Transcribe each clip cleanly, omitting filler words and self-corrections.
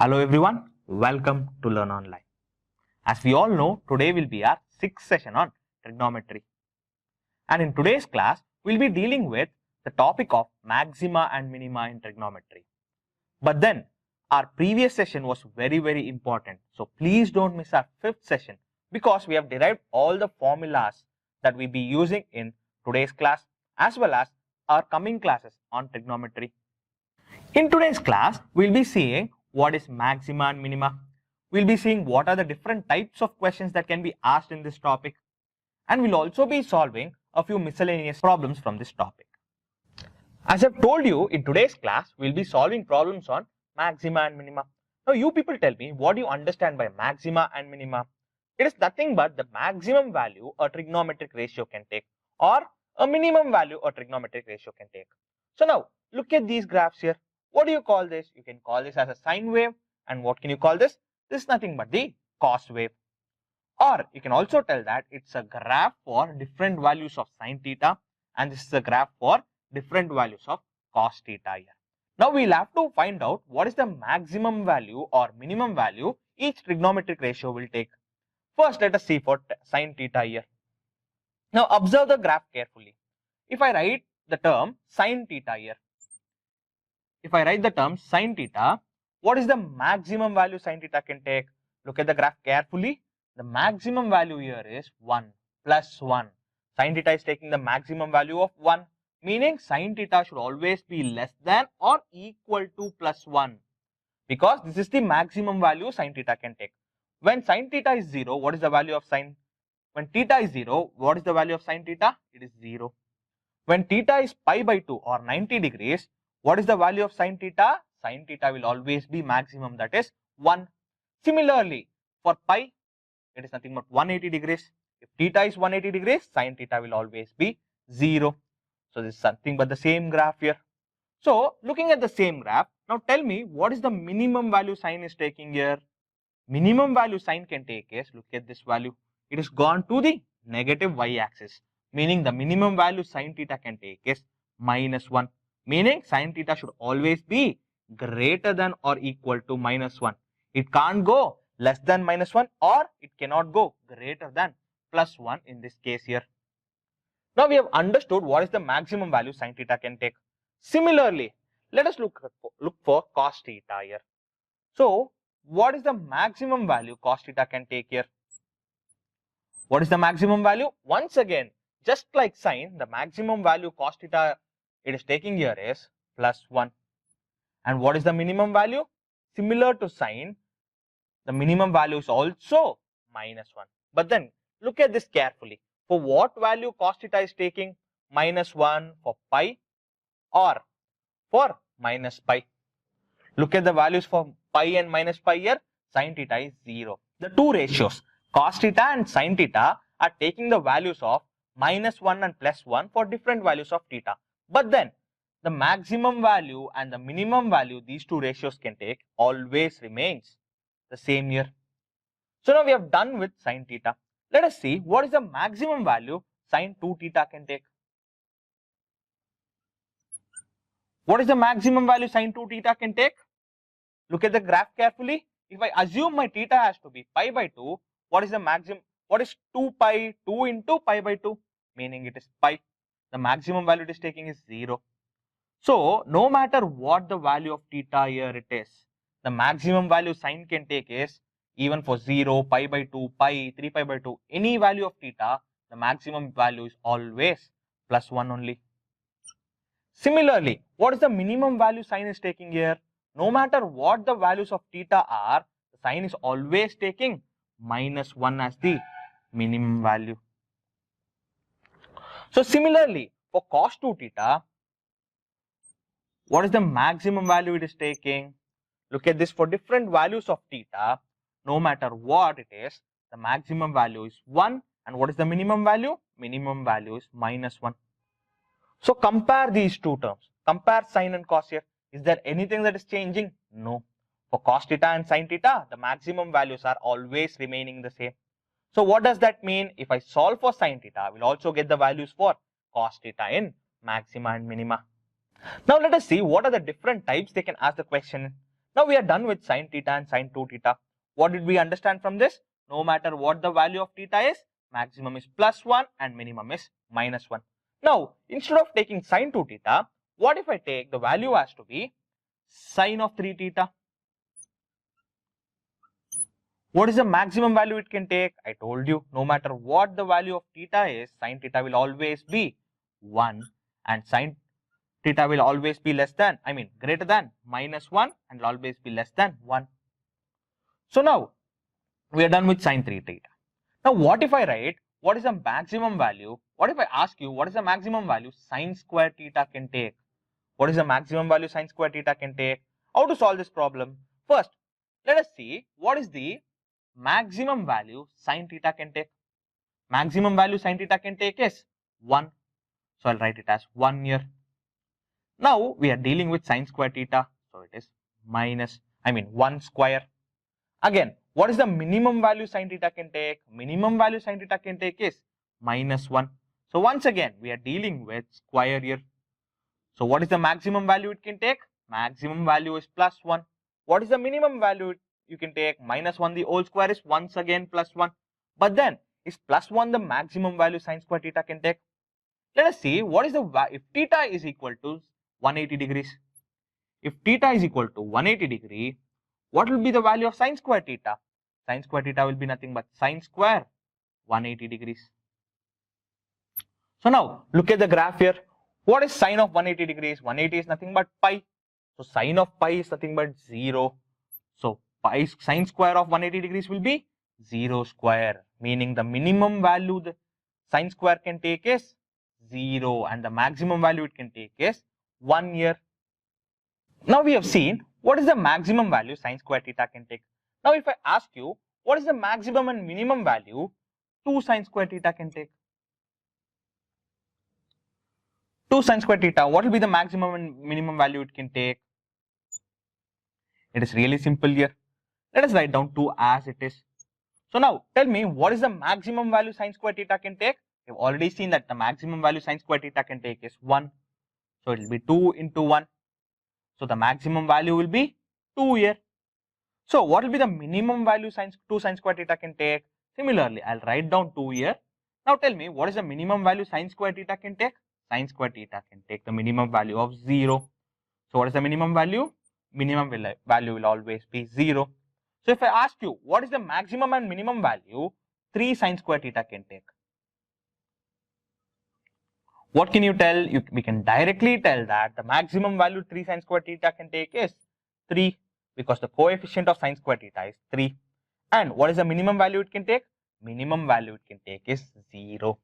Hello everyone, welcome to Learn Online. As we all know, today will be our sixth session on trigonometry. And in today's class, we'll be dealing with the topic of maxima and minima in trigonometry. But then, our previous session was very important. So please don't miss our fifth session because we have derived all the formulas that we'll be using in today's class as well as our coming classes on trigonometry. In today's class, we'll be seeing what is maxima and minima. We'll be seeing what are the different types of questions that can be asked in this topic. And we'll also be solving a few miscellaneous problems from this topic. As I've told you, in today's class, we'll be solving problems on maxima and minima. Now, you people tell me, what do you understand by maxima and minima? It is nothing but the maximum value a trigonometric ratio can take or a minimum value a trigonometric ratio can take. So now, look at these graphs here. What do you call this? You can call this as a sine wave. And what can you call this? This is nothing but the cos wave. Or you can also tell that it's a graph for different values of sine theta. And this is a graph for different values of cos theta here. Now we'll have to find out what is the maximum value or minimum value each trigonometric ratio will take. First, let us see for sine theta here. Now observe the graph carefully. If I write the term sine theta here, what is the maximum value sine theta can take? Look at the graph carefully. The maximum value here is 1 plus 1. Sine theta is taking the maximum value of 1, meaning sine theta should always be less than or equal to plus 1, because this is the maximum value sine theta can take. When sine theta is 0, what is the value of sine? When theta is 0, what is the value of sine theta? It is 0. When theta is pi by 2 or 90 degrees, what is the value of sine theta? Sine theta will always be maximum, that is 1. Similarly, for pi, it is nothing but 180 degrees. If theta is 180 degrees, sine theta will always be 0. So this is something but the same graph here. So looking at the same graph, now tell me what is the minimum value sine is taking here? Minimum value sine can take is, look at this value. It is gone to the negative y-axis, meaning the minimum value sine theta can take is minus 1. Meaning sine theta should always be greater than or equal to minus 1. It can't go less than minus 1 or it cannot go greater than plus 1 in this case here. Now we have understood what is the maximum value sine theta can take. Similarly, let us look for cos theta here. So what is the maximum value cos theta can take here? What is the maximum value? Once again, just like sine, the maximum value cos theta it is taking here is plus 1. And what is the minimum value? Similar to sine, the minimum value is also minus 1. But then look at this carefully. For what value cos theta is taking? Minus 1 for pi or for minus pi? Look at the values for pi and minus pi here. Sine theta is 0. The two ratios, cos theta and sine theta, are taking the values of minus 1 and plus 1 for different values of theta. But then the maximum value and the minimum value these two ratios can take always remains the same here. So now we have done with sine theta. Let us see what is the maximum value sine 2 theta can take. What is the maximum value sine 2 theta can take? Look at the graph carefully. If I assume my theta has to be pi by 2, what is the maximum? What is 2 pi? 2 into pi by 2, meaning it is pi. The maximum value it is taking is 0. So no matter what the value of theta here it is, the maximum value sine can take is even for 0, pi by 2, pi, 3 pi by 2, any value of theta, the maximum value is always plus 1 only. Similarly, what is the minimum value sine is taking here? No matter what the values of theta are, the sine is always taking minus 1 as the minimum value. So similarly, for cos 2 theta, what is the maximum value it is taking? Look at this, for different values of theta, no matter what it is, the maximum value is 1. And what is the minimum value? Minimum value is minus 1. So compare these two terms. Compare sine and cos here. Is there anything that is changing? No. For cos theta and sine theta, the maximum values are always remaining the same. So what does that mean? If I solve for sine theta, I will also get the values for cos theta in maxima and minima. Now let us see what are the different types they can ask the question. Now we are done with sine theta and sine 2 theta. What did we understand from this? No matter what the value of theta is, maximum is plus 1 and minimum is minus 1. Now, instead of taking sine 2 theta, what if I take the value has to be sine of 3 theta? What is the maximum value it can take? I told you, no matter what the value of theta is, sine theta will always be 1 and sine theta will always be less than, greater than minus 1 and will always be less than 1. So now, we are done with sine 3 theta. Now, what if I write, what is the maximum value? What if I ask you, what is the maximum value sine square theta can take? What is the maximum value sine square theta can take? How to solve this problem? First, let us see what is the maximum value sine theta can take. Maximum value sine theta can take is 1. So I'll write it as 1 here. Now we are dealing with sine square theta. So it is 1 square. Again, what is the minimum value sine theta can take? Minimum value sine theta can take is minus 1. So once again, we are dealing with square here. So what is the maximum value it can take? Maximum value is plus 1. What is the minimum value you can take? Minus 1, the whole square is once again plus 1. But then, is plus 1 the maximum value sine square theta can take? Let us see what is the if theta is equal to 180 degrees. If theta is equal to 180 degree, what will be the value of sine square theta? Sine square theta will be nothing but sine square 180 degrees. So now, look at the graph here. What is sine of 180 degrees? 180 is nothing but pi. So sine of pi is nothing but 0. So pi sine square of 180 degrees will be 0 square, meaning the minimum value the sine square can take is 0 and the maximum value it can take is 1 here. Now we have seen what is the maximum value sine square theta can take. Now if I ask you what is the maximum and minimum value 2 sine square theta can take? 2 sine square theta, what will be the maximum and minimum value it can take? It is really simple here. Let us write down 2 as it is. So now tell me what is the maximum value sine square theta can take? We have already seen that the maximum value sine square theta can take is 1. So it will be 2 into 1. So the maximum value will be 2 here. So what will be the minimum value 2 sine square theta can take? Similarly, I'll write down 2 here. Now tell me what is the minimum value sine square theta can take? Sine square theta can take the minimum value of 0. So what is the minimum value? Minimum value will always be 0. So if I ask you what is the maximum and minimum value 3 sine square theta can take? What can you tell? We can directly tell that the maximum value 3 sine square theta can take is 3 because the coefficient of sine square theta is 3. And what is the minimum value it can take? Minimum value it can take is 0.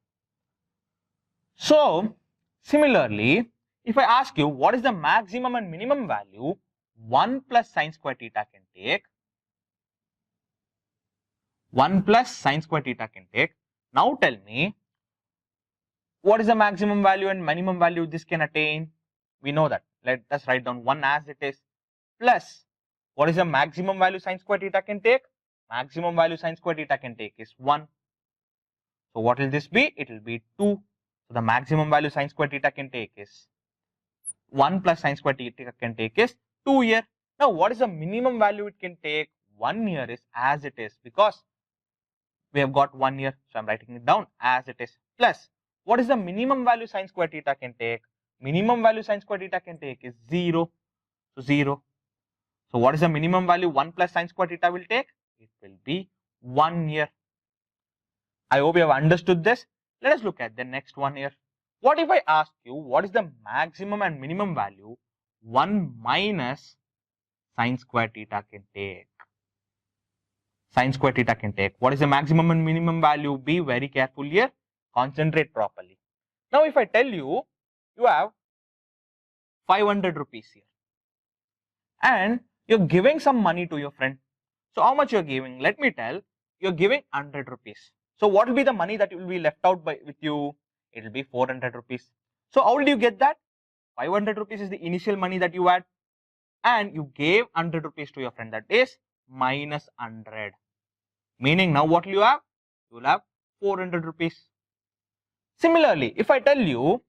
So similarly, if I ask you what is the maximum and minimum value 1 plus sine square theta can take? 1 plus sine square theta can take. Now tell me what is the maximum value and minimum value this can attain? We know that. Let us write down 1 as it is plus what is the maximum value sine square theta can take? Maximum value sine square theta can take is 1. So what will this be? It will be 2. So the maximum value sine square theta can take is 1 plus sine square theta can take is 2 here. Now what is the minimum value it can take? 1 here is as it is because we have got 1 here. So I'm writing it down as it is plus what is the minimum value sine square theta can take? Minimum value sine square theta can take is 0. So 0. So what is the minimum value 1 plus sine square theta will take? It will be 1 here. I hope you have understood this. Let us look at the next one here. What if I ask you what is the maximum and minimum value 1 minus sine square theta can take? Sine square theta can take. What is the maximum and minimum value? Be very careful here. Concentrate properly. Now if I tell you, you have 500 rupees here and you're giving some money to your friend. So how much you're giving? Let me tell, you're giving 100 rupees. So what will be the money that will be left out with you? It will be 400 rupees. So how will you get that? 500 rupees is the initial money that you had and you gave 100 rupees to your friend, that is minus 100. Meaning now what will you have? You will have 400 rupees. Similarly, if I tell you,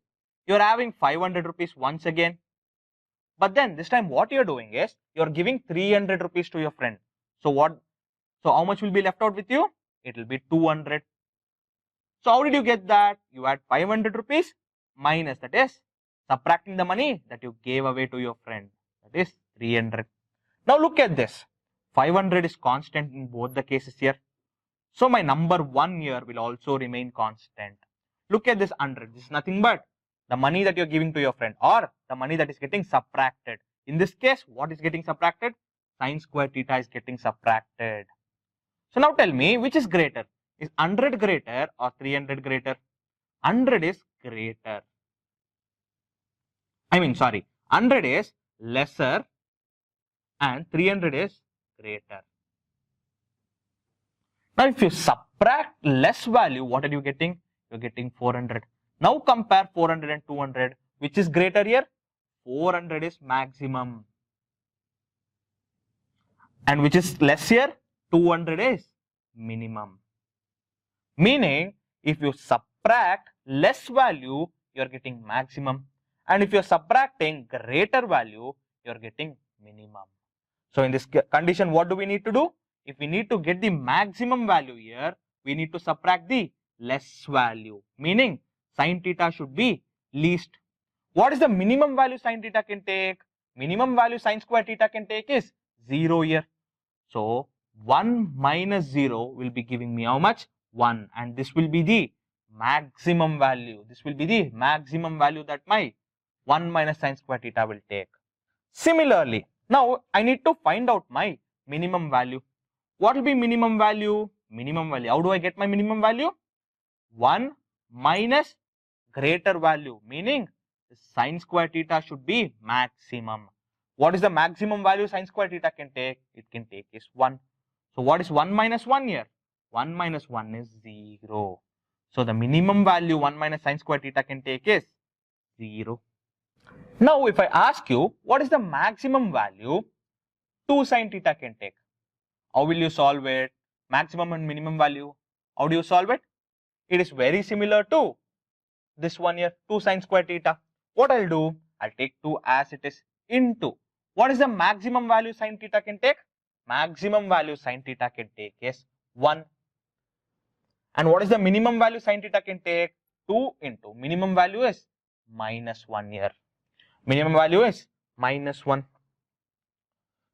you're having 500 rupees once again But then this time what you're doing is you're giving 300 rupees to your friend. So what? So how much will be left out with you? It will be 200. So how did you get that? You add 500 rupees minus, that is subtracting the money that you gave away to your friend, that is 300. Now look at this. 500 is constant in both the cases here. So my number 1 here will also remain constant. Look at this 100. This is nothing but the money that you're giving to your friend or the money that is getting subtracted. In this case, what is getting subtracted? Sine square theta is getting subtracted. So now tell me, which is greater? Is 100 greater or 300 greater? 100 is greater. 100 is lesser and 300 is greater. Now if you subtract less value, what are you getting? You're getting 400. Now compare 400 and 200. Which is greater here? 400 is maximum. And which is less here? 200 is minimum. Meaning, if you subtract less value, you're getting maximum. And if you're subtracting greater value, you're getting minimum. So in this condition, what do we need to do? If we need to get the maximum value here, we need to subtract the less value. Meaning, sin theta should be least. What is the minimum value sin theta can take? Minimum value sin square theta can take is 0 here. So 1 minus 0 will be giving me how much? 1, and this will be the maximum value. This will be the maximum value that my 1 minus sin square theta will take. Similarly, now I need to find out my minimum value. What will be minimum value? Minimum value. How do I get my minimum value? 1 minus greater value, meaning the sin square theta should be maximum. What is the maximum value sin square theta can take? It can take is 1. So what is 1 minus 1 here? 1 minus 1 is 0. So the minimum value 1 minus sin square theta can take is 0. Now if I ask you, what is the maximum value 2 sin theta can take? How will you solve it? Maximum and minimum value. How do you solve it? It is very similar to this one here, 2 sin square theta. What I'll do? I'll take 2 as it is into. What is the maximum value sin theta can take? Maximum value sin theta can take is 1. And what is the minimum value sin theta can take? 2 into. Minimum value is minus 1 here. Minimum value is minus 1.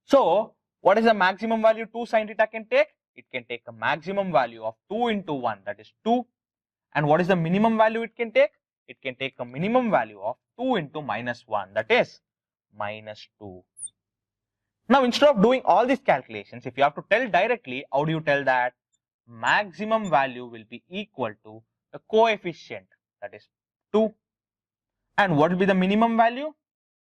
So, what is the maximum value 2 sin theta can take? It can take a maximum value of 2 into 1, that is 2. And what is the minimum value it can take? It can take a minimum value of 2 into minus 1, that is minus 2. Now, instead of doing all these calculations, if you have to tell directly, how do you tell that? Maximum value will be equal to the coefficient, that is 2. And what will be the minimum value?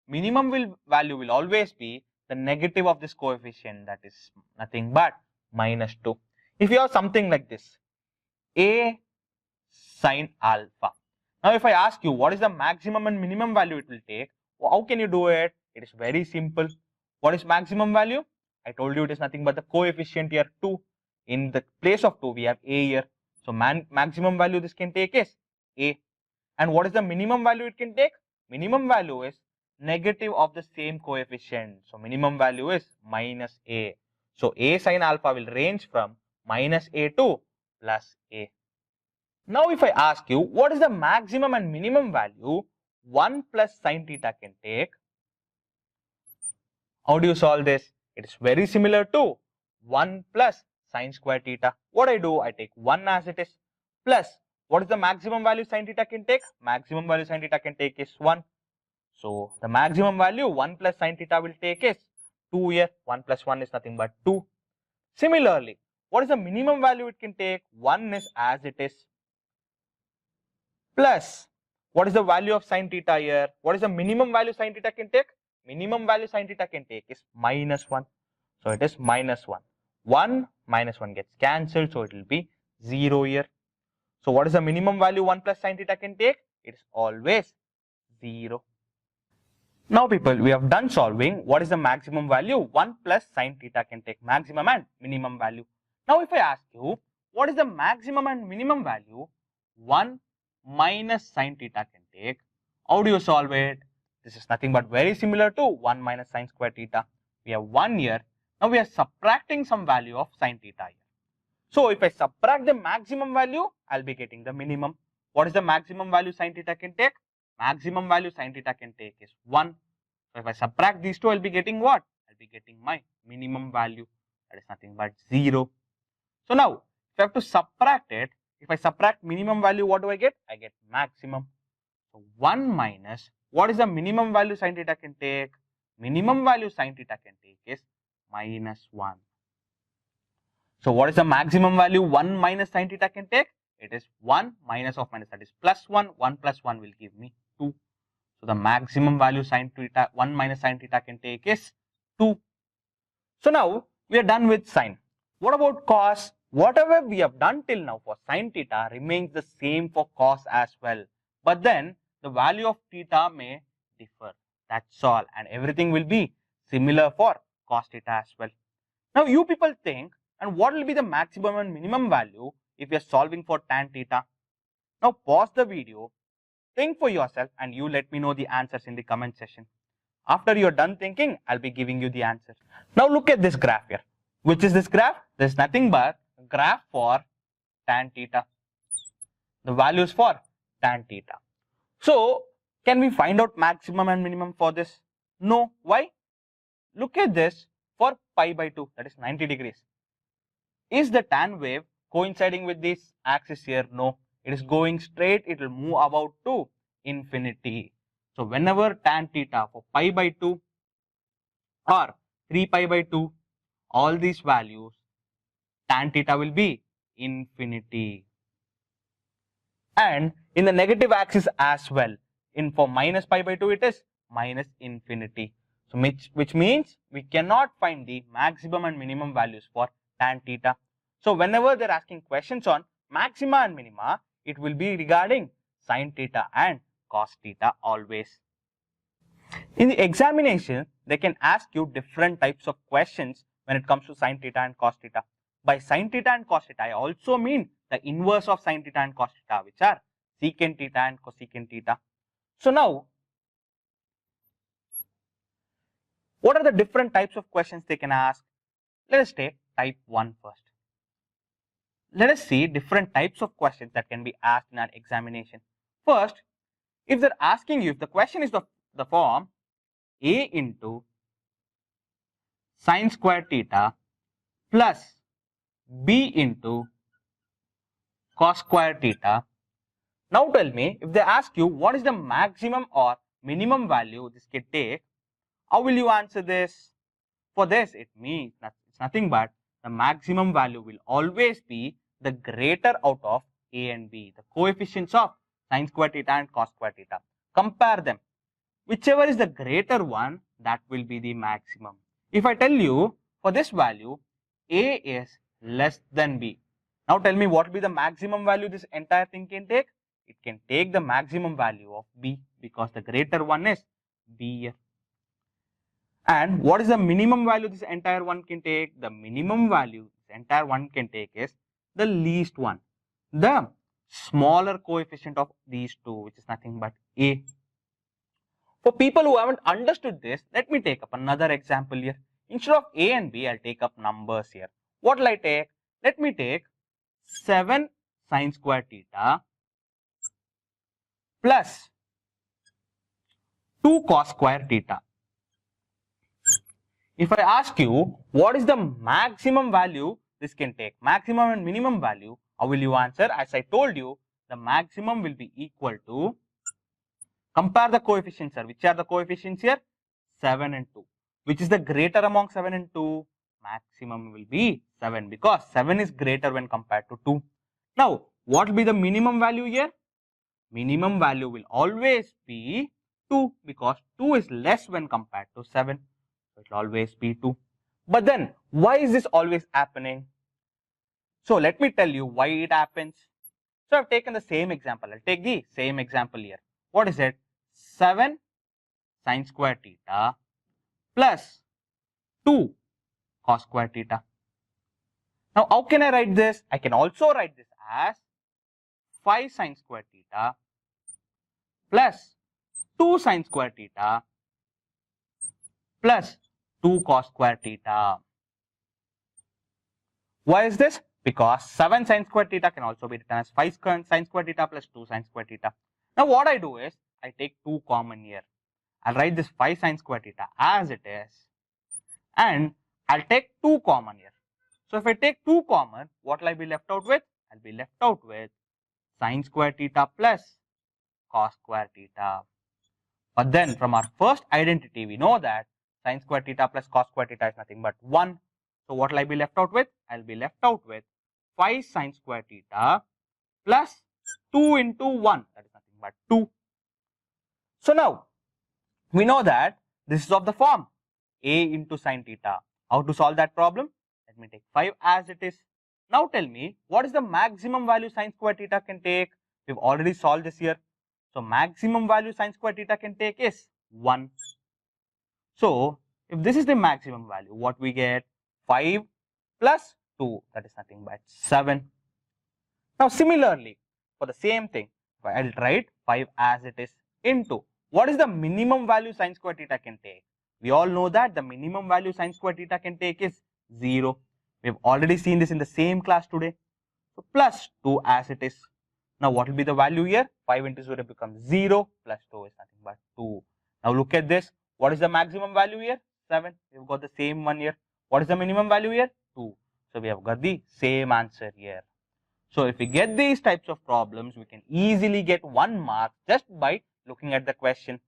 Minimum value will always be the negative of this coefficient, that is nothing but minus 2. If you have something like this, A sin alpha. Now if I ask you what is the maximum and minimum value it will take, how can you do it? It is very simple. What is maximum value? I told you it is nothing but the coefficient here 2. In the place of 2 we have A here. So maximum value this can take is A. And what is the minimum value it can take? Minimum value is negative of the same coefficient. So minimum value is minus A. So A sin alpha will range from minus A to plus A. Now if I ask you what is the maximum and minimum value 1 plus sin theta can take, how do you solve this? It is very similar to 1 plus sin square theta. What I do? I take 1 as it is plus what is the maximum value sin theta can take? Maximum value sin theta can take is 1. So the maximum value 1 plus sin theta will take is 2 here. 1 plus 1 is nothing but 2. Similarly, what is the minimum value it can take? 1 is as it is plus what is the value of sin theta here? What is the minimum value sin theta can take? Minimum value sin theta can take is minus 1. So it is minus 1. 1 minus 1 gets cancelled, so it will be 0 here. So what is the minimum value 1 plus sin theta can take? It is always 0. Now people, we have done solving what is the maximum value 1 plus sin theta can take, maximum and minimum value. Now if I ask you what is the maximum and minimum value 1 minus sin theta can take, how do you solve it? This is nothing but very similar to 1 minus sine square theta. We have 1 here. Now we are subtracting some value of sine theta here. So if I subtract the maximum value, I'll be getting the minimum. What is the maximum value sine theta can take? Maximum value sine theta can take is 1. So if I subtract these two, I'll be getting what? I'll be getting my minimum value. That is nothing but 0. So now, if I have to subtract it, if I subtract minimum value, what do I get? I get maximum. So 1 minus, what is the minimum value sine theta can take? Minimum value sine theta can take is minus 1. So what is the maximum value 1 minus sine theta can take? It is 1 minus of minus, that is plus 1. 1 plus 1 will give me 2. So the maximum value sine theta, 1 minus sine theta can take is 2. So now we are done with sine. What about cos? Whatever we have done till now for sine theta remains the same for cos as well. But then the value of theta may differ. That's all. And everything will be similar for cos theta as well. Now you people think, and what will be the maximum and minimum value if we are solving for tan theta? Now pause the video, think for yourself, and you let me know the answers in the comment section. After you are done thinking, I'll be giving you the answers. Now look at this graph here. Which is this graph? There's nothing but graph for tan theta. The values for tan theta. So can we find out maximum and minimum for this? No. Why? Look at this for pi by 2, that is 90 degrees. Is the tan wave coinciding with this axis here? No. It is going straight, it will move about to infinity. So whenever tan theta for pi by 2 or 3 pi by 2, all these values, tan theta will be infinity. And in the negative axis as well, for minus pi by 2 it is minus infinity. So which means we cannot find the maximum and minimum values for tan theta. So whenever they're asking questions on maxima and minima, it will be regarding sine theta and cos theta always. In the examination, they can ask you different types of questions when it comes to sine theta and cos theta. By sine theta and cos theta, I also mean the inverse of sine theta and cos theta, which are secant theta and cosecant theta. So now, what are the different types of questions they can ask? Let us take type 1 first. Let us see different types of questions that can be asked in our examination. First, if they're asking you, if the question is the form a into sine square theta plus b into cos square theta. Now tell me, if they ask you what is the maximum or minimum value this can take, how will you answer this? For this, it means it's nothing but the maximum value will always be the greater out of a and b, the coefficients of sine square theta and cos square theta. Compare them. Whichever is the greater one, that will be the maximum. If I tell you for this value, a is less than b. Now tell me what will be the maximum value this entire thing can take? It can take the maximum value of b because the greater one is b here. And what is the minimum value this entire one can take? The minimum value this entire one can take is the least one, the smaller coefficient of these two, which is nothing but a. For people who haven't understood this, let me take up another example here. Instead of a and b, I'll take up numbers here. What will I take? Let me take 7 sine square theta plus 2 cos square theta. If I ask you what is the maximum value this can take, maximum and minimum value, how will you answer? As I told you, the maximum will be equal to, compare the coefficients here. Which are the coefficients here? 7 and 2. Which is the greater among 7 and 2? Maximum will be 7 because 7 is greater when compared to 2. Now, what will be the minimum value here? Minimum value will always be 2 because 2 is less when compared to 7. So, it will always be 2. But then, why is this always happening? So, let me tell you why it happens. So, I have taken the same example. I'll take the same example here. What is it? 7 sine square theta plus 2 cos square theta. Now, how can I write this? I can also write this as 5 sine square theta plus 2 sine square theta plus 2 cos square theta. Why is this? Because 7 sine square theta can also be written as 5 sine square theta plus 2 sine square theta. Now what I do is, I take 2 common here. I'll write this 5 sine square theta as it is, and I'll take 2 common here. So if I take 2 common, what will I be left out with? I'll be left out with sine square theta plus cos square theta. But then from our first identity, we know that sine square theta plus cos square theta is nothing but 1. So what will I be left out with? I'll be left out with 5 sine square theta plus 2 into 1, that is nothing but 2. So now, we know that this is of the form a into sine theta. How to solve that problem? Let me take 5 as it is. Now tell me, what is the maximum value sine square theta can take? We've already solved this here. So maximum value sine square theta can take is 1. So if this is the maximum value, what we get? 5 plus 2, that is nothing but 7. Now similarly, for the same thing, I'll write 5 as it is into, what is the minimum value sine square theta can take? We all know that the minimum value sine square theta can take is 0. We've already seen this in the same class today. So plus 2 as it is. Now what will be the value here? 5 into 0 becomes 0, plus 2 is nothing but 2. Now look at this. What is the maximum value here? 7. We've got the same one here. What is the minimum value here? 2. So we have got the same answer here. So if we get these types of problems, we can easily get 1 mark just by looking at the question.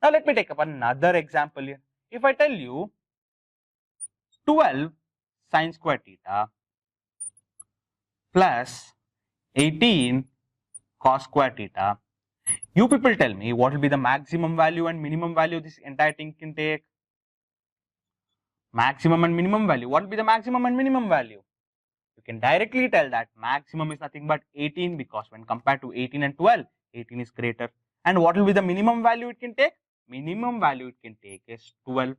Now let me take up another example here. If I tell you 12 sine square theta plus 18 cos square theta, you people tell me what will be the maximum value and minimum value this entire thing can take. Maximum and minimum value. What will be the maximum and minimum value? You can directly tell that maximum is nothing but 18, because when compared to 18 and 12, 18 is greater. And what will be the minimum value it can take? Minimum value it can take is 12.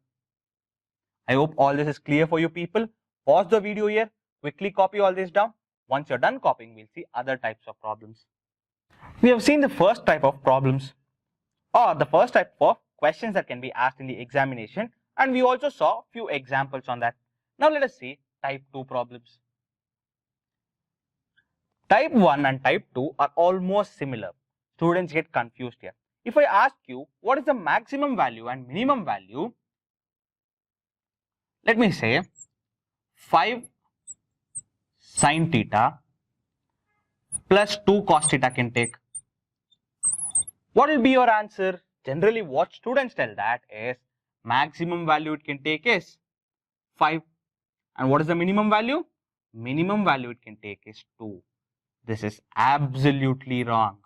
I hope all this is clear for you people. Pause the video here, quickly copy all this down. Once you're done copying, we'll see other types of problems. We have seen the first type of problems, or the first type of questions that can be asked in the examination, and we also saw few examples on that. Now let us see type 2 problems. Type 1 and type 2 are almost similar. Students get confused here. If I ask you what is the maximum value and minimum value, let me say 5 sine theta plus 2 cos theta can take. What will be your answer? Generally what students tell that is maximum value it can take is 5. And what is the minimum value? Minimum value it can take is 2. This is absolutely wrong.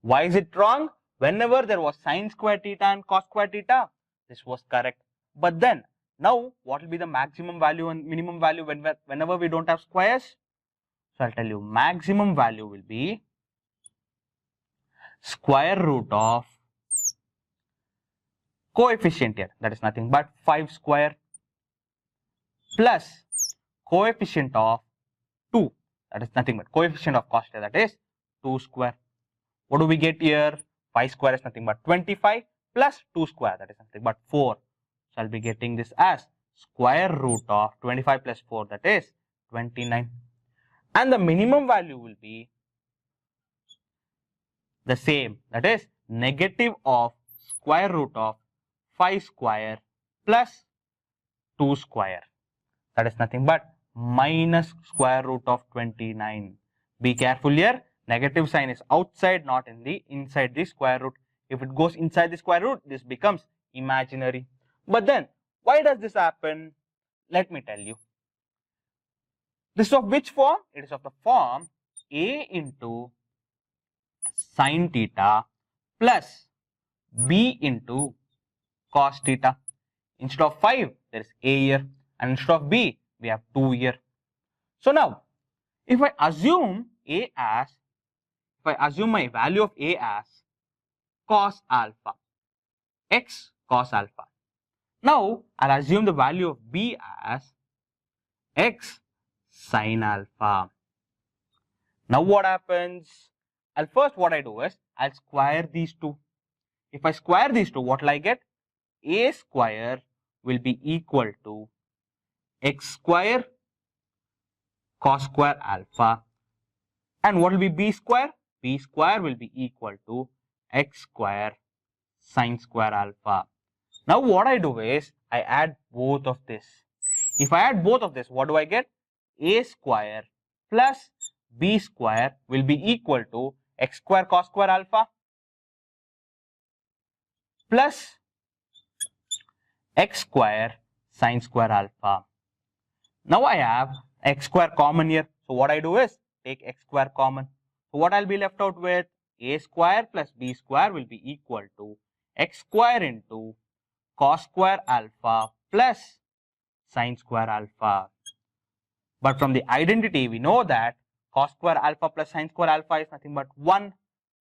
Why is it wrong? Whenever there was sine square theta and cos square theta, this was correct. But then, now what will be the maximum value and minimum value whenever we don't have squares? So I'll tell you, maximum value will be square root of coefficient here, that is nothing but 5 square, plus coefficient of 2, that is nothing but coefficient of cos theta, that is 2 square. What do we get here? 5 square is nothing but 25 plus 2 square, that is nothing but 4. So I'll be getting this as square root of 25 plus 4, that is 29. And the minimum value will be the same, that is negative of square root of 5 square plus 2 square, that is nothing but minus square root of 29. Be careful here, negative sign is outside, not in the inside the square root. If it goes inside the square root, this becomes imaginary. But then, why does this happen? Let me tell you. This is of which form? It is of the form a into sine theta plus b into cos theta. Instead of 5, there is a here, and instead of b, we have 2 here. So now, if I assume my value of a as cos alpha, x cos alpha. Now, I'll assume the value of b as x sin alpha. Now what happens? What I do is, I'll square these two. If I square these two, what will I get? A square will be equal to x square cos square alpha. And what will be b square? B square will be equal to x square sin square alpha. Now what I do is I add both of this. If I add both of this, what do I get? A square plus b square will be equal to x square cos square alpha plus x square sin square alpha. Now I have x square common here. So what I do is take x square common. So what I'll be left out with? A square plus b square will be equal to x square into cos square alpha plus sin square alpha. But from the identity, we know that cos square alpha plus sin square alpha is nothing but 1.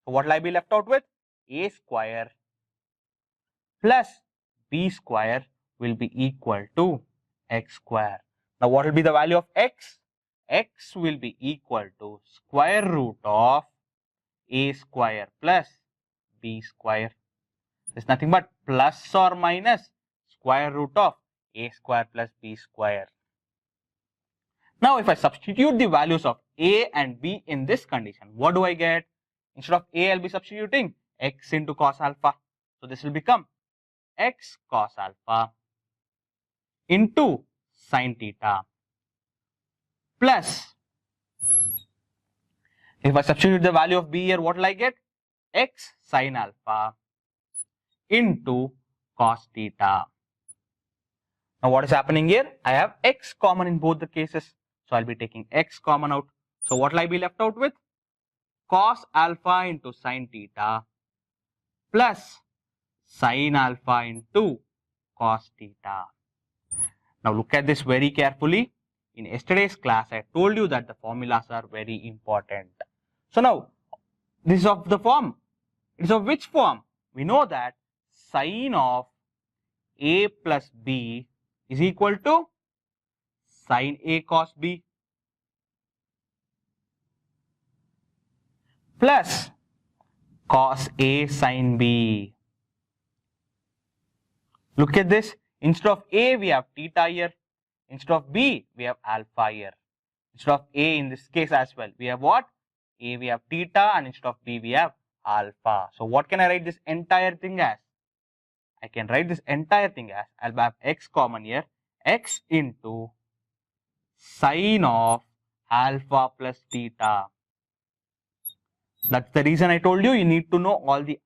So what will I be left out with? A square plus b square will be equal to x square. Now what will be the value of x? X will be equal to square root of a square plus b square. It's nothing but plus or minus square root of a square plus b square. Now if I substitute the values of a and b in this condition, what do I get? Instead of a, I'll be substituting x into cos alpha. So this will become x cos alpha into sin theta plus, if I substitute the value of b here, what will I get? X sin alpha into cos theta. Now what is happening here? I have x common in both the cases. So I'll be taking x common out. So what will I be left out with? Cos alpha into sin theta plus sin alpha into cos theta. Now look at this very carefully. In yesterday's class, I told you that the formulas are very important. So now, this is of the form. It is of which form? We know that sin of a plus b is equal to sin a cos b plus cos a sin b. Look at this. Instead of a, we have theta here. Instead of b, we have alpha here. Instead of a in this case as well, we have what? A, we have theta, and instead of b, we have alpha. So what can I write this entire thing as? I can write this entire thing as, I'll have x common here, x into sin of alpha plus theta. That's the reason I told you need to know all the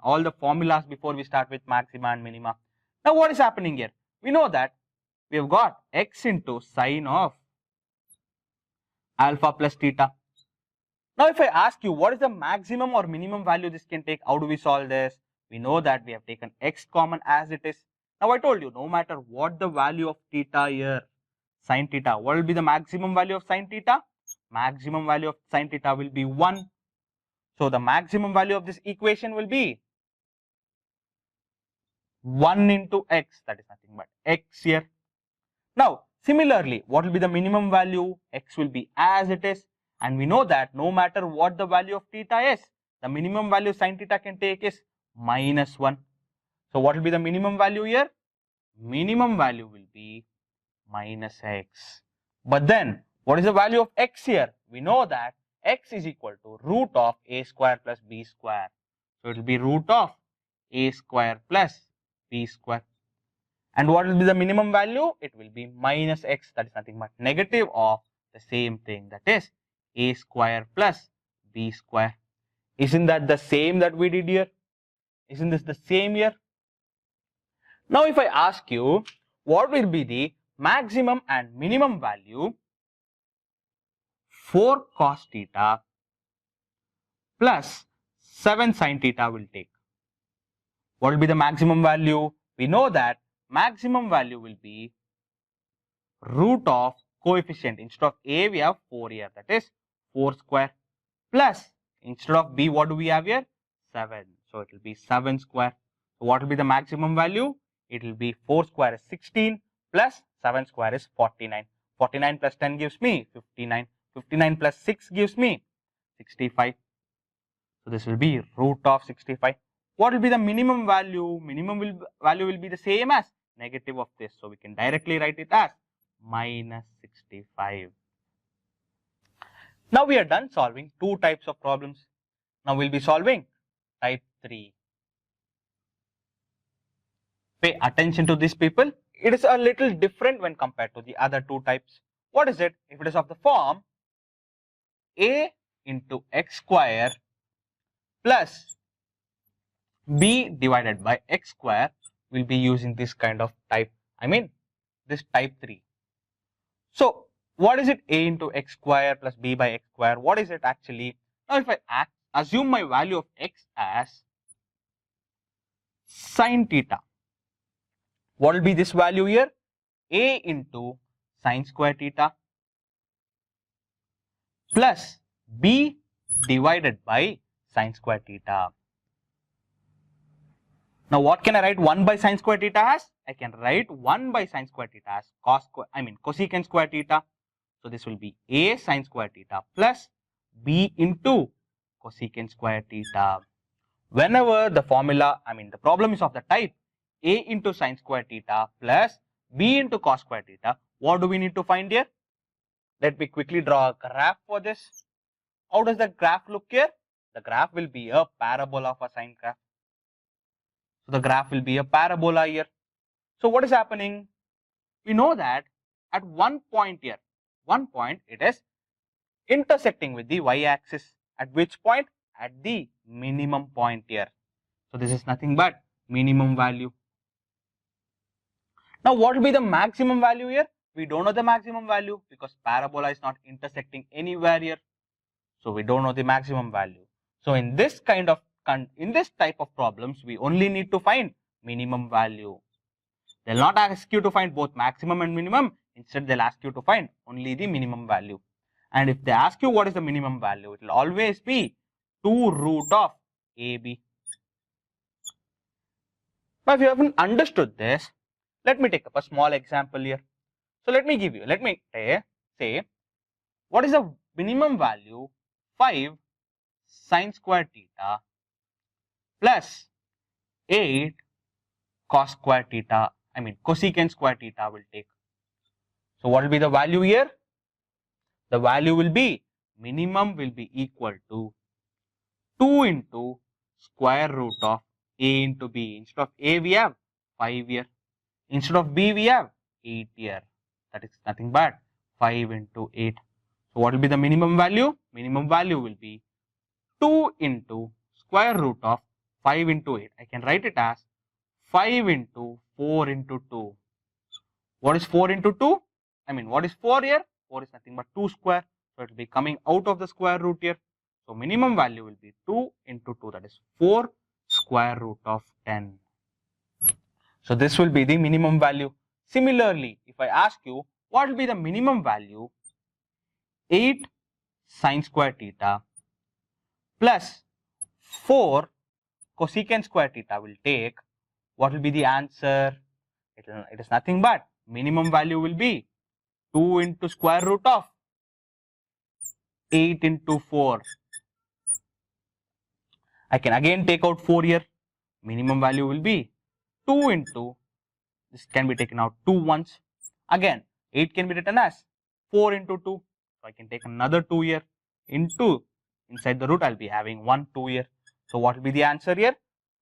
all the formulas before we start with maxima and minima. Now what is happening here? We know that we have got x into sin of alpha plus theta. Now if I ask you what is the maximum or minimum value this can take, how do we solve this? We know that we have taken x common as it is. Now I told you, no matter what the value of theta here, sin theta, what will be the maximum value of sin theta? Maximum value of sin theta will be 1. So the maximum value of this equation will be 1 into x, that is nothing but x here. Now similarly, what will be the minimum value? X will be as it is, and we know that no matter what the value of theta is, the minimum value sin theta can take is minus 1. So what will be the minimum value here? Minimum value will be minus x. But then what is the value of x here? We know that x is equal to root of a square plus b square. So it will be root of a square plus b square. And what will be the minimum value? It will be minus x, that is nothing but negative of the same thing, that is a square plus b square. Isn't that the same that we did here? Isn't this the same here? Now if I ask you what will be the maximum and minimum value for cos theta plus 7 sin theta will take. What will be the maximum value? We know that maximum value will be root of coefficient. Instead of a, we have 4 here, that is 4 square, plus instead of b, what do we have here? 7. So it will be 7 square. So what will be the maximum value? It will be 4 square is 16 plus 7 square is 49. 49 plus 10 gives me 59. 59 plus 6 gives me 65. So this will be root of 65. What will be the minimum value? Value will be the same as negative of this. So we can directly write it as minus 65. Now we are done solving two types of problems. Now we'll be solving type 3. Pay attention to this, people. It is a little different when compared to the other two types. What is it? If it is of the form a into x square plus b divided by x square, we'll be using this kind of type, this type 3. So what is it? A into x square plus b by x square. What is it actually? Now if I assume my value of x as sine theta, what will be this value here? A into sine square theta plus b divided by sine square theta. Now what can I write 1 by sine square theta as? I can write 1 by sine square theta as cosecant square theta. So this will be a sine square theta plus b into cosecant square theta. Whenever the formula, the problem is of the type a into sine square theta plus b into cos square theta, what do we need to find here? Let me quickly draw a graph for this. How does the graph look here? The graph will be a parabola of a sine graph. So the graph will be a parabola here. So what is happening? We know that at one point here, it is intersecting with the y-axis. At which point? At the minimum point here. So this is nothing but minimum value. Now what will be the maximum value here? We don't know the maximum value because parabola is not intersecting anywhere here. So we don't know the maximum value. So in this type of problems, we only need to find minimum value. They'll not ask you to find both maximum and minimum. Instead, they'll ask you to find only the minimum value. And if they ask you what is the minimum value, it will always be 2 root of AB. Now, if you haven't understood this, let me take up a small example here. So let me say, what is the minimum value? 5 sine square theta plus 8 cos square theta, cosecant square theta will take. So what will be the value here? The value will be, minimum will be equal to 2 into square root of a into b. Instead of a we have 5 here. Instead of b we have 8 here. That is nothing but 5 into 8. So what will be the minimum value? Minimum value will be 2 into square root of 5 into 8. I can write it as 5 into 4 into 2. What is 4 into 2? What is 4 here? 4 is nothing but 2 square. So it will be coming out of the square root here. So minimum value will be 2 into 2. That is 4 square root of 10. So this will be the minimum value. Similarly, if I ask you what will be the minimum value, 8 sine square theta plus 4 cosecant square theta will take, what will be the answer? It is nothing but minimum value will be 2 into square root of 8 into 4. I can again take out 4 here. Minimum value will be 2 into, this can be taken out 2 once. Again, 8 can be written as 4 into 2. So I can take another 2 here into, inside the root I'll be having 1 2 here. So what will be the answer here?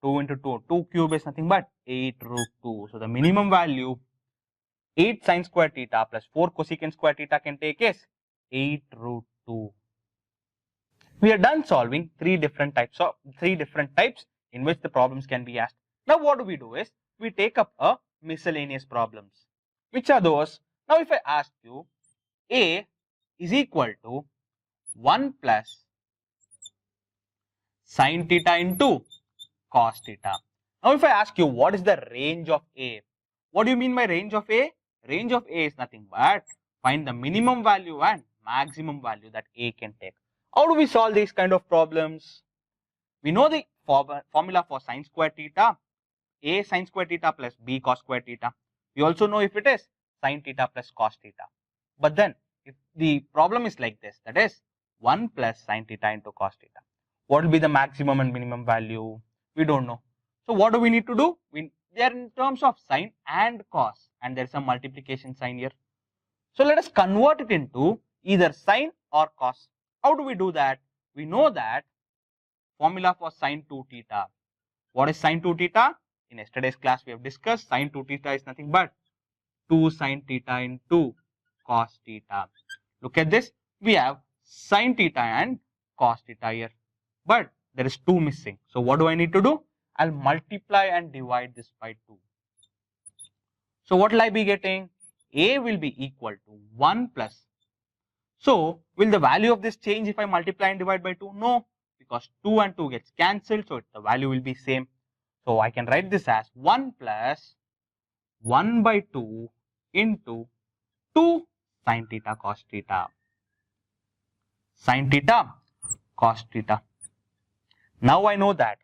2 into 2. 2 cube is nothing but 8 root 2. So the minimum value 8 sine square theta plus 4 cosecant square theta can take is 8 root 2. We are done solving three different types in which the problems can be asked. Now what do we do is we take up a miscellaneous problems. Which are those? Now if I ask you, A is equal to 1 plus sine theta into cos theta. Now if I ask you what is the range of A, what do you mean by range of A? Range of A is nothing but find the minimum value and maximum value that A can take. How do we solve these kind of problems? We know the formula for sine square theta, A sine square theta plus B cos square theta. We also know if it is sine theta plus cos theta. But then if the problem is like this, that is 1 plus sine theta into cos theta, what will be the maximum and minimum value? We don't know. So what do we need to do? They are in terms of sine and cos, and there is a multiplication sign here. So let us convert it into either sine or cos. How do we do that? We know that formula for sine 2 theta. What is sine 2 theta? In yesterday's class we have discussed sine 2 theta is nothing but 2 sine theta into cos theta. Look at this. We have sine theta and cos theta here. But there is 2 missing. So what do I need to do? I'll multiply and divide this by 2. So what will I be getting? A will be equal to 1 plus. So will the value of this change if I multiply and divide by 2? No, because 2 and 2 gets cancelled, so the value will be same. So I can write this as 1 plus 1 by 2 into 2 sine theta cos theta. Sine theta cos theta. Now I know that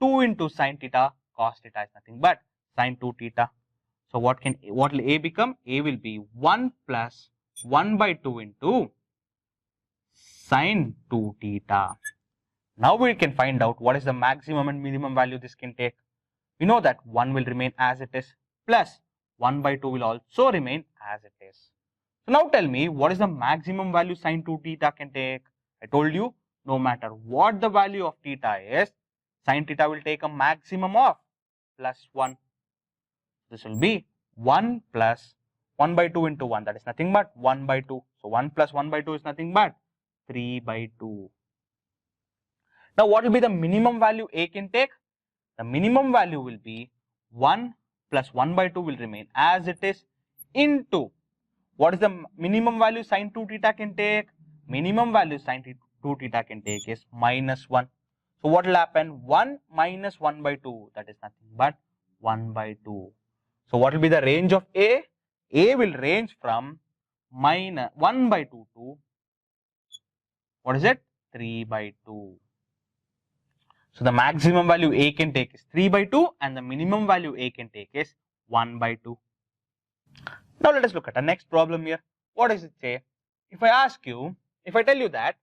2 into sine theta cos theta is nothing but sine 2 theta. So what will A become? A will be 1 plus 1 by 2 into sine 2 theta. Now we can find out what is the maximum and minimum value this can take. We know that 1 will remain as it is plus 1 by 2 will also remain as it is. So now tell me what is the maximum value sine 2 theta can take. I told you no matter what the value of theta is, sine theta will take a maximum of plus 1. This will be 1 plus 1 by 2 into 1, that is nothing but 1 by 2. So 1 plus 1 by 2 is nothing but 3 by 2. Now what will be the minimum value A can take? The minimum value will be 1 plus 1 by 2 will remain as it is into, what is the minimum value sine 2 theta can take? Minimum value sine 2 theta can take is minus 1. So what will happen? 1 minus 1 by 2, that is nothing but 1 by 2. So what will be the range of A? A will range from minus 1 by 2 to, what is it? 3 by 2. So the maximum value A can take is 3 by 2 and the minimum value A can take is 1 by 2. Now let us look at the next problem here. What does it say? If I tell you that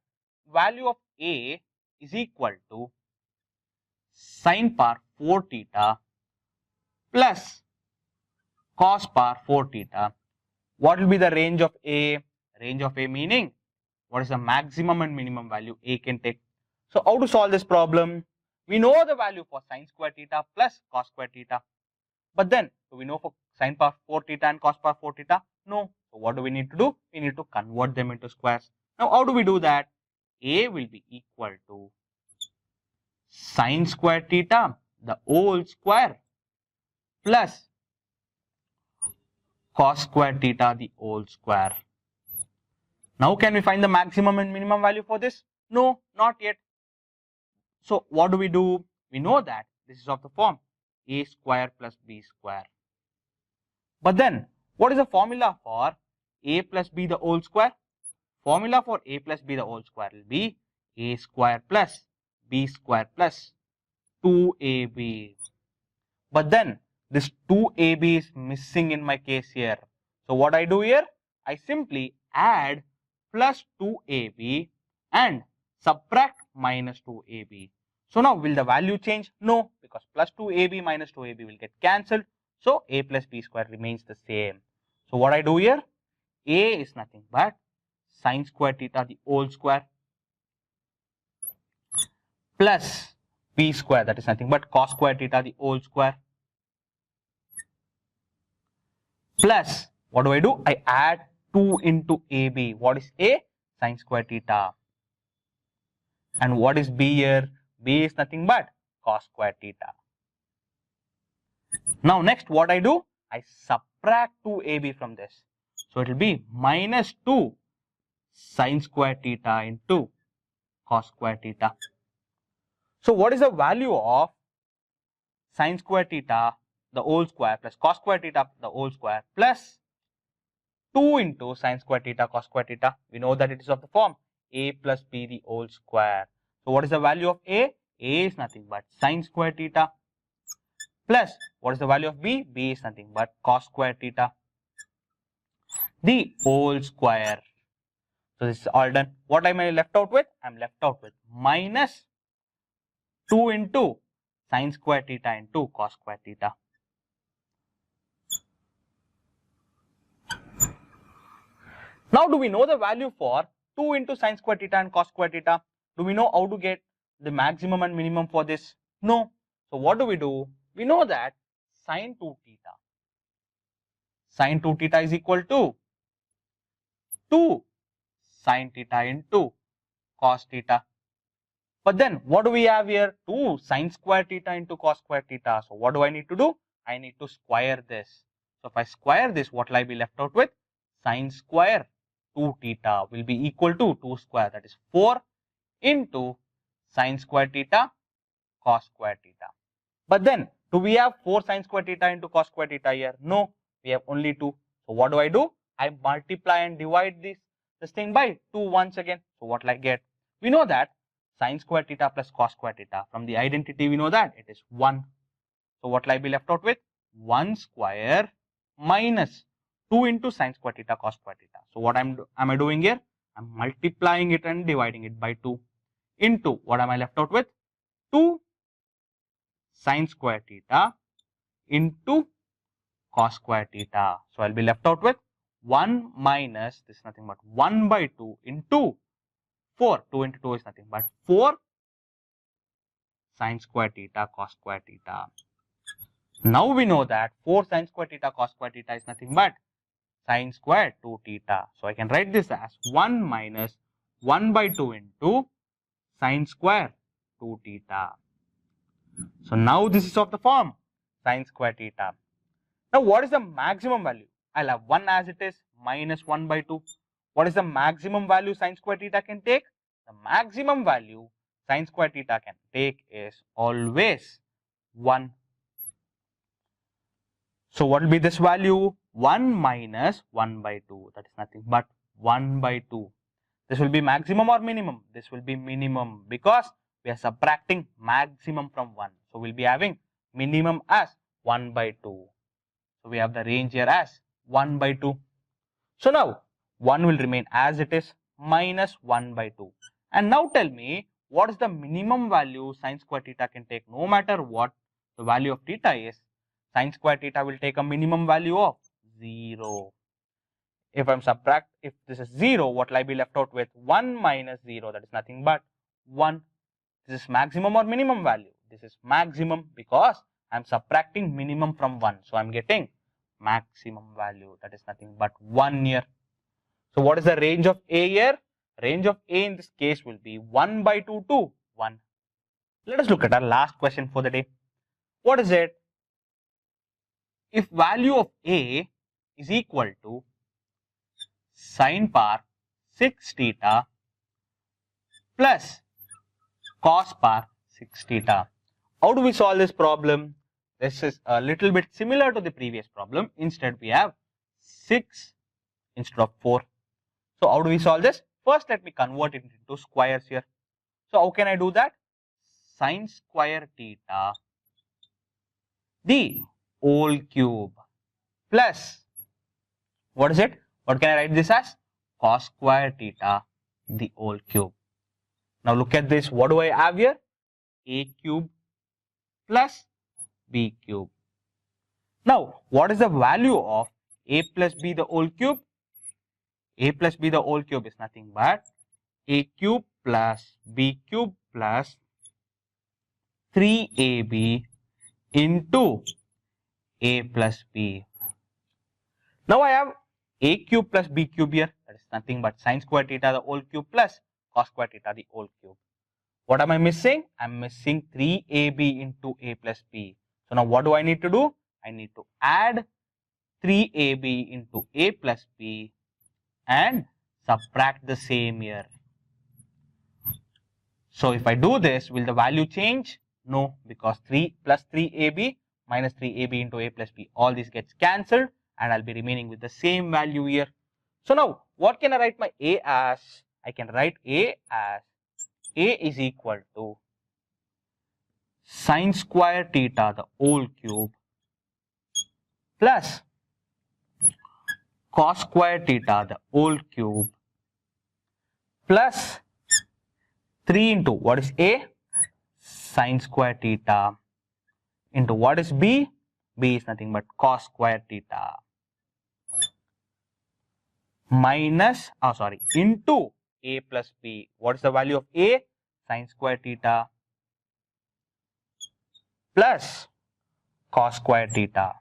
value of A is equal to sine power 4 theta plus cos power 4 theta, what will be the range of A? Range of A meaning what is the maximum and minimum value A can take. So how to solve this problem? We know the value for sine square theta plus cos square theta. But then, do we know for sine power 4 theta and cos power 4 theta? No. So what do we need to do? We need to convert them into squares. Now how do we do that? A will be equal to sine square theta, the whole square, plus cos square theta, the whole square. Now can we find the maximum and minimum value for this? No, not yet. So what do? We know that this is of the form A square plus B square. But then what is the formula for A plus B the whole square? Formula for A plus B the whole square will be A square plus B square plus 2AB. But then this 2AB is missing in my case here. So what I do here? I simply add plus 2AB and subtract minus 2AB. So now will the value change? No, because plus 2AB minus 2AB will get cancelled. So A plus B square remains the same. So what I do here? A is nothing but sine square theta the whole square plus B square, that is nothing but cos square theta the whole square, plus what do? I add 2 into AB. What is A? Sine square theta. And what is B here? B is nothing but cos square theta. Now next what I do? I subtract 2AB from this. So it will be minus 2 sine square theta into cos square theta. So what is the value of sine square theta the whole square plus cos square theta the whole square plus 2 into sine square theta cos square theta? We know that it is of the form A plus B the whole square. So what is the value of A? A is nothing but sine square theta plus what is the value of B? B is nothing but cos square theta the whole square. So this is all done. What am I left out with? I am left out with minus 2 into sine square theta into cos square theta. Now, do we know the value for 2 into sine square theta and cos square theta? Do we know how to get the maximum and minimum for this? No. So, what do? We know that sine 2 theta is equal to 2 sine theta into cos theta. But then what do we have here? 2 sine square theta into cos square theta. So, what do I need to do? I need to square this. So, if I square this, what will I be left out with? Sine square 2 theta will be equal to 2 square, that is 4 into sine square theta cos square theta. But then, do we have 4 sine square theta into cos square theta here? No, we have only 2. So, what do? I multiply and divide this thing by 2 once again. So, what will I get? We know that sine square theta plus cos square theta, from the identity we know that it is 1. So, what will I be left out with? 1 square minus 2 into sine square theta cos square theta. So, what am I doing here? I am multiplying it and dividing it by 2 into, what am I left out with? 2 sine square theta into cos square theta. So, I will be left out with 1 minus, this is nothing but 1 by 2 into 4. 2 into 2 is nothing but 4 sine square theta cos square theta. Now, we know that 4 sine square theta cos square theta is nothing but sine square 2 theta. So, I can write this as 1 minus 1 by 2 into sine square 2 theta. So, now this is of the form sine square theta. Now, what is the maximum value? I will have 1 as it is minus 1 by 2. What is the maximum value sine square theta can take? The maximum value sine square theta can take is always 1. So, what will be this value? 1 minus 1 by 2, that is nothing but 1 by 2. This will be maximum or minimum? This will be minimum, because we are subtracting maximum from 1. So, we will be having minimum as 1 by 2. So, we have the range here as 1 by 2. So, now 1 will remain as it is minus 1 by 2. And now tell me, what is the minimum value sine square theta can take? No matter what the value of theta is, sine square theta will take a minimum value of 0. If if this is 0, what will I be left out with? 1 minus 0, that is nothing but 1. This is maximum or minimum value? This is maximum, because I am subtracting minimum from 1. So, I am getting maximum value, that is nothing but 1 here. So, what is the range of A here? Range of A in this case will be 1 by 2 to 1. Let us look at our last question for the day. What is it? If value of A is equal to sine power 6 theta plus cos power 6 theta. How do we solve this problem? This is a little bit similar to the previous problem. Instead, we have 6 instead of 4. So, how do we solve this? First, let me convert it into squares here. So, how can I do that? Sine square theta the whole cube plus, what is it? What can I write this as? Cos square theta the whole cube. Now, look at this. What do I have here? A cube plus B cube. Now, what is the value of A plus B the whole cube? A plus B the whole cube is nothing but A cube plus B cube plus 3AB into A plus B. Now, I have A cube plus B cube here, that is nothing but sine square theta the whole cube plus cos square theta the whole cube. What am I missing? I am missing 3AB into A plus B. So, now what do I need to do? I need to add 3AB into A plus B and subtract the same here. So, if I do this, will the value change? No, because 3 plus 3AB minus 3AB into A plus B, all this gets cancelled and I will be remaining with the same value here. So, now what can I write my A as? I can write A as A is equal to sine square theta the whole cube plus cos square theta the whole cube plus 3 into what is A? Sine square theta into what is b? B is nothing but cos square theta minus, into a plus b. What is the value of a? Sin square theta plus cos square theta.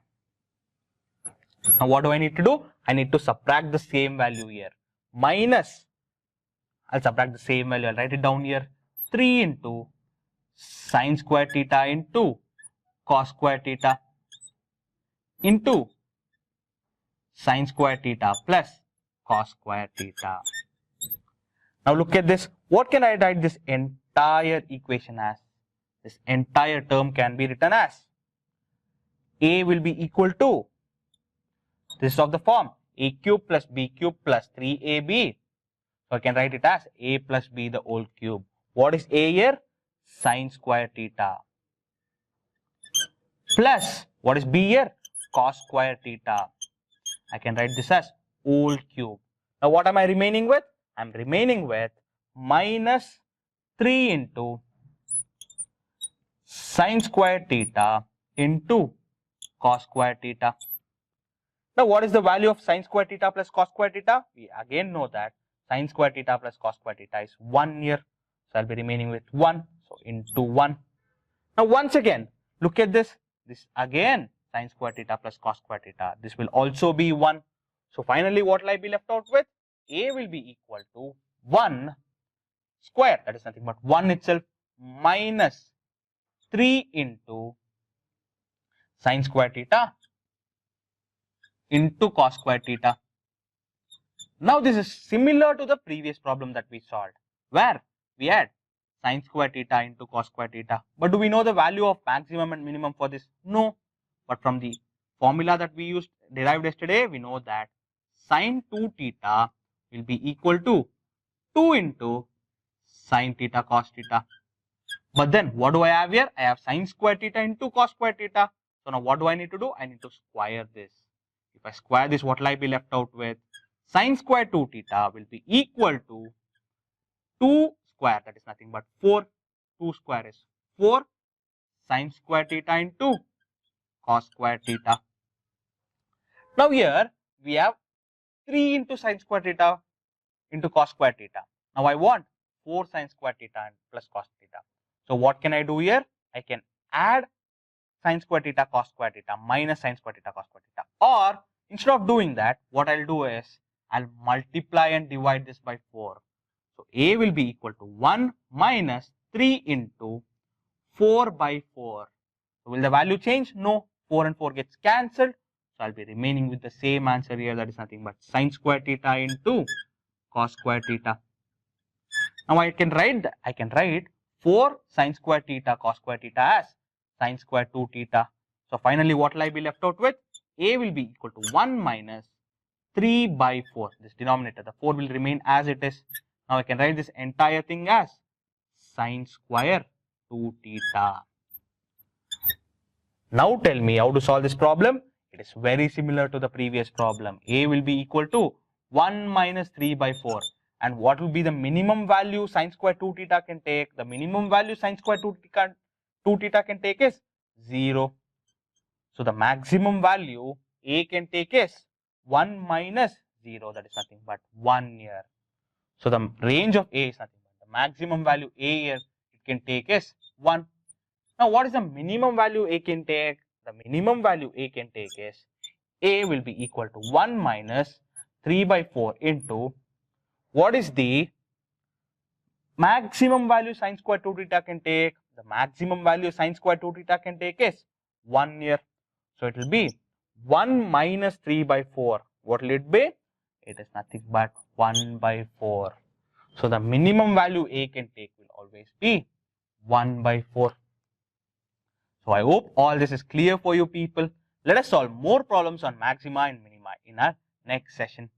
Now what do I need to do? I need to subtract the same value here. Minus, I'll subtract the same value, I'll write it down here. 3 into sin square theta into cos square theta into sin square theta plus cos square theta. Now look at this. What can I write this entire equation as? This entire term can be written as a will be equal to, this is of the form a cube plus b cube plus 3ab. So I can write it as a plus b the whole cube. What is a here? Sin square theta. Plus, what is b here? Cos square theta. I can write this as whole cube. Now what am I remaining with? I am remaining with minus 3 into sin square theta into cos square theta. Now what is the value of sin square theta plus cos square theta? We again know that sin square theta plus cos square theta is 1 here. So I'll be remaining with 1. So into 1. Now once again, look at this. This again sin square theta plus cos square theta. This will also be 1. So finally what will I be left out with? A will be equal to 1 square, that is nothing but 1 itself, minus 3 into sin square theta into cos square theta. Now this is similar to the previous problem that we solved, where we had sin square theta into cos square theta. But do we know the value of maximum and minimum for this? No. But from the formula that we derived yesterday, we know that sin 2 theta will be equal to 2 into sin theta cos theta. But then what do I have here? I have sin square theta into cos square theta. So now what do I need to do? I need to square this. If I square this, what will I be left out with? Sin square 2 theta will be equal to 2 square, that is nothing but 4. 2 square is 4 sin square theta into cos square theta. Now here we have 3 into sin square theta into cos square theta. Now I want 4 sin square theta plus cos theta. So what can I do here? I can add sin square theta cos square theta minus sin square theta cos square theta. Or instead of doing that, what I'll do is I'll multiply and divide this by 4. So a will be equal to 1 minus 3 into 4 by 4. So will the value change? No. 4 and 4 gets cancelled. So I'll be remaining with the same answer here, that is nothing but sin square theta into cos square theta. Now I can write 4 sin square theta cos square theta as sin square 2 theta. So finally what will I be left out with? A will be equal to 1 minus 3 by 4. This denominator, the 4 will remain as it is. Now I can write this entire thing as sin square 2 theta. Now tell me how to solve this problem. It is very similar to the previous problem. A will be equal to 1 minus 3 by 4. And what will be the minimum value sin square 2 theta can take? The minimum value sin square 2 theta can take is 0. So the maximum value A can take is 1 minus 0, that is nothing but 1 here. So the range of A is nothing but the maximum value A here it can take is 1. Now what is the minimum value A can take? The minimum value A can take is A will be equal to 1 minus 3 by 4 into what is the maximum value sin square 2 theta can take? The maximum value sin square 2 theta can take is 1 here. So it will be 1 minus 3 by 4. What will it be? It is nothing but 1 by 4. So the minimum value A can take will always be 1 by 4. So I hope all this is clear for you people. Let us solve more problems on maxima and minima in our next session.